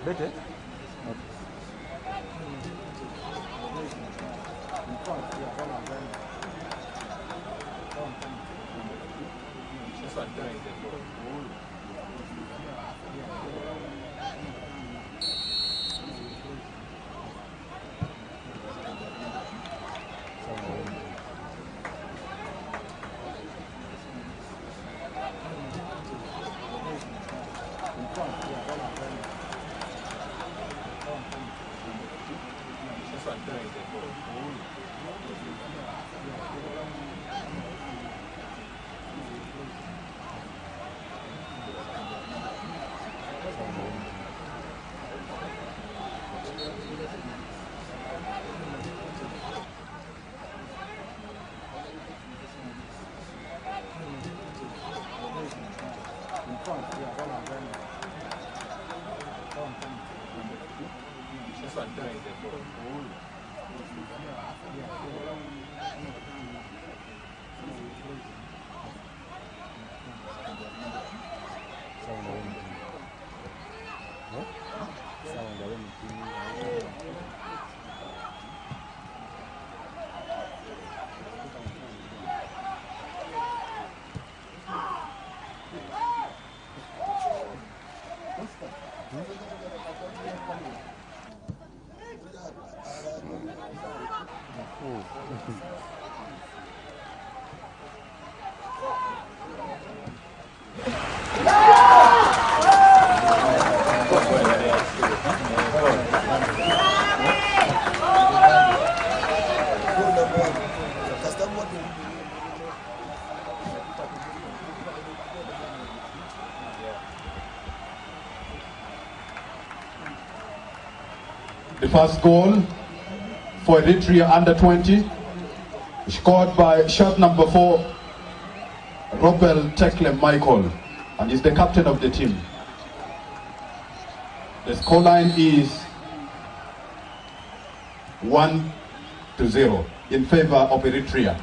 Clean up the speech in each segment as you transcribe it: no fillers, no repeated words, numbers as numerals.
Better? The first goal for Eritrea under 20, scored by shot number 4, Robel Tekle Michael, and is the captain of the team. The scoreline is 1-0 in favor of Eritrea.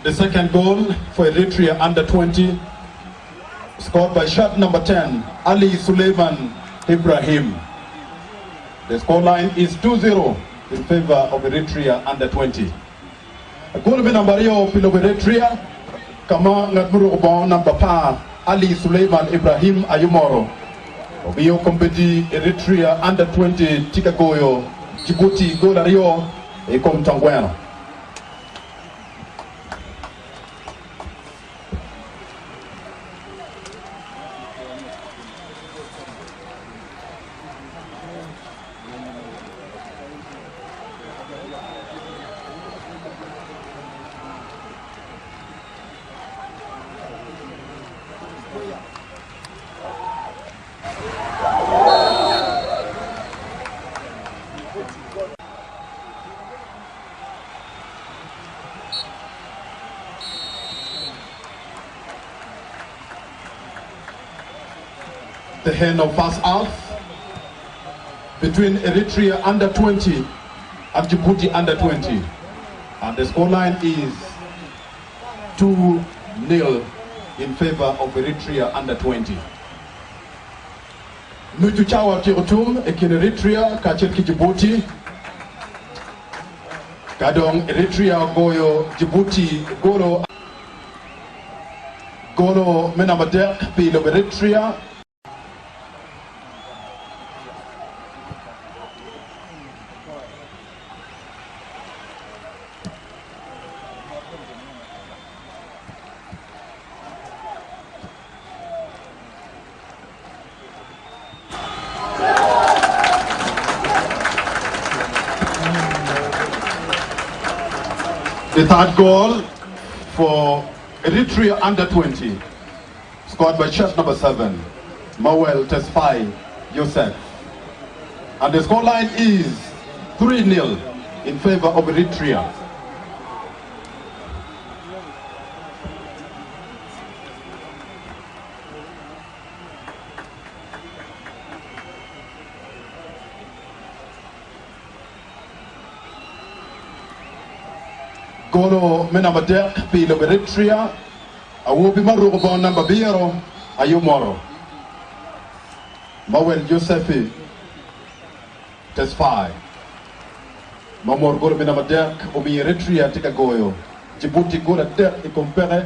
The second goal for Eritrea under 20, scored by shot number 10, Ali Suleiman Ibrahim. The scoreline is 2-0 in favor of Eritrea under 20. Goal number of Eritrea, kama ngatmuru ubon number pa Ali Suleiman Ibrahim Ayumoro. Obiyo kompeti Eritrea under 20 Tikagoyo Djibouti goal ario ekom tangwena. The hand of first half between Eritrea under 20 and Djibouti under 20, and the scoreline is 2-0 in favor of Eritrea under 20. Nutu chawa kirutum ekin Eritrea kachel ki Djibouti. Kadong Eritrea goyo Djibouti golo menamader pilo Eritrea. The third goal for Eritrea under 20, scored by shirt number 7, Mawel Tesfaye Youssef. And the scoreline is 3-0 in favor of Eritrea. Golo menamader pilo Eritrea awubi marugo bon number biro ayumoro Mawel Youssef Tesfaye mamor golo menamader omi Eritrea tika goyo Djibouti gola der e compare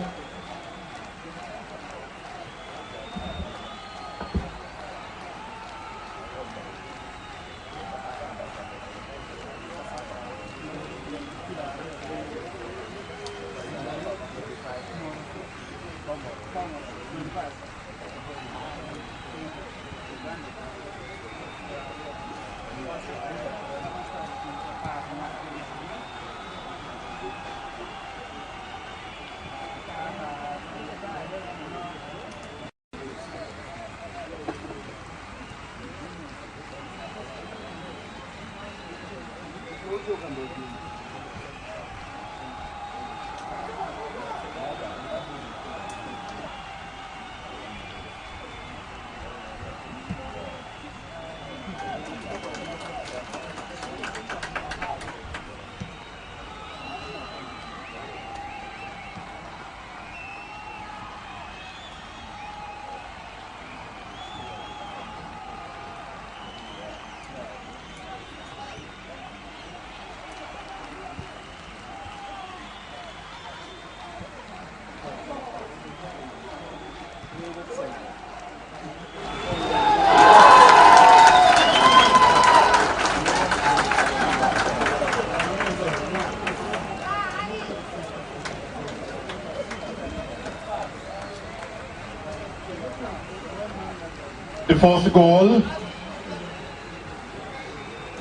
the fourth goal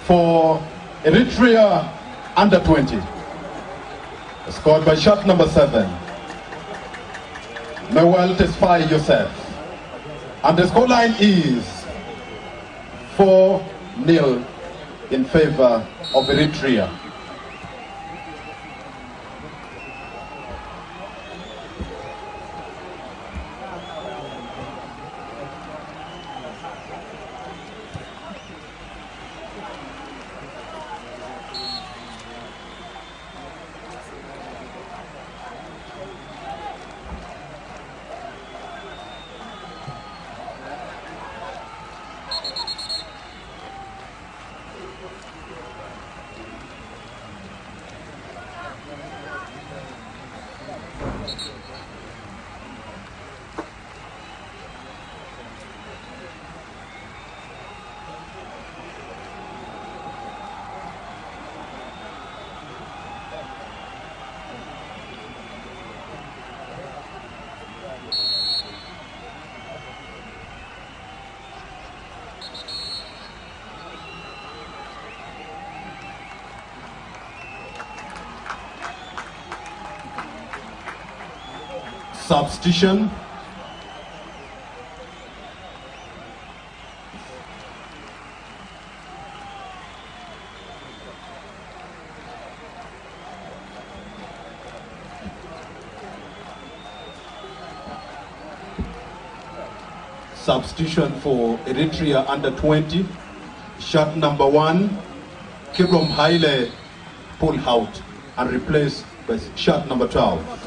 for Eritrea under 20, scored by shot number 7, Mawel Tesfaye Youssef. And the scoreline is 4-0 in favor of Eritrea. Substitution. Substitution for Eritrea under 20. Shot number 1, Kibrom Haile pulled out and replaced by shot number 12.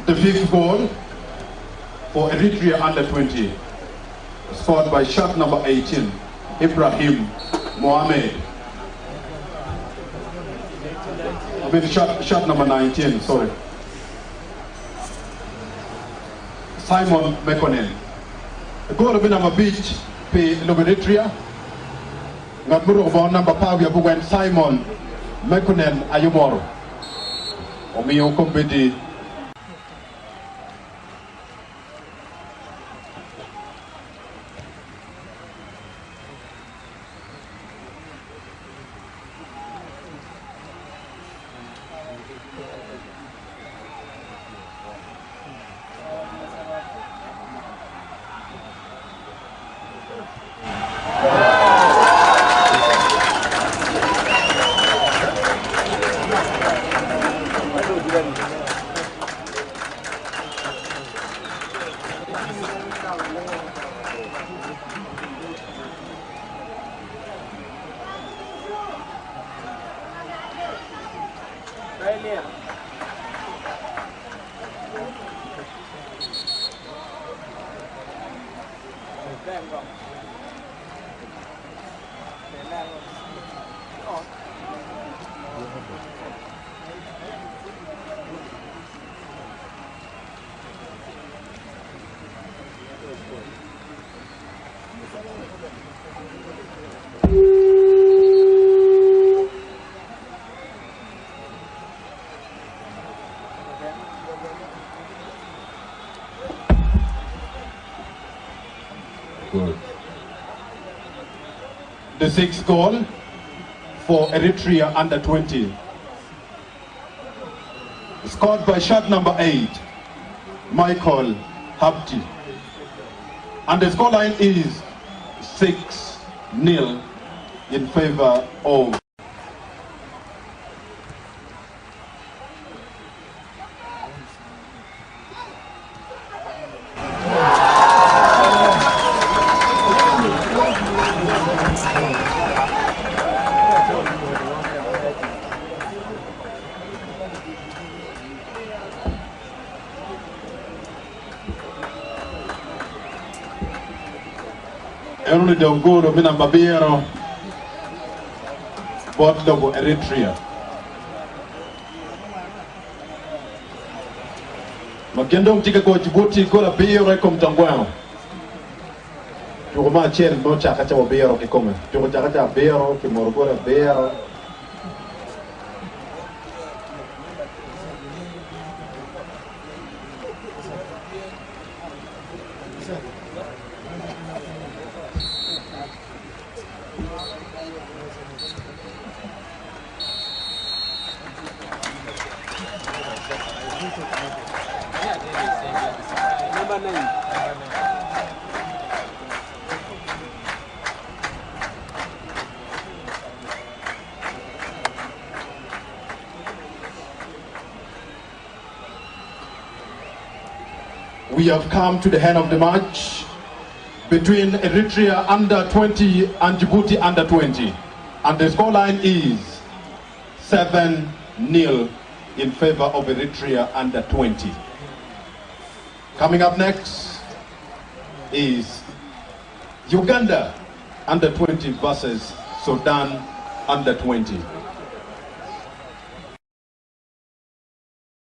The fifth goal for Eritrea under 20, scored by shot number 18, Ibrahim Mohamed. I mean shot number 19, sorry. Simon Mekonnen. The goal of number beach pe Eritrea. Ngat muru ba number pavia buwen Simon Mekonnen ayumoro. Omiyo kompeti. Good. The sixth goal for Eritrea under 20, scored by shot number 8, Michael Habti. And the scoreline is 6-0 in favor of Eruni Dongoro mina Mabiero Port Logo Eritrea. Magendo mtika kwa Djibouti gola Biero iko mtangwao. Tuko machel mocha kacha wa Biero kikome. Tuko chakacha Biero kimorogora Biero. We have come to the end of the match between Eritrea under 20 and Djibouti under 20. And the scoreline is 7-0 in favor of Eritrea under 20. Coming up next is Uganda under 20 versus Sudan under 20.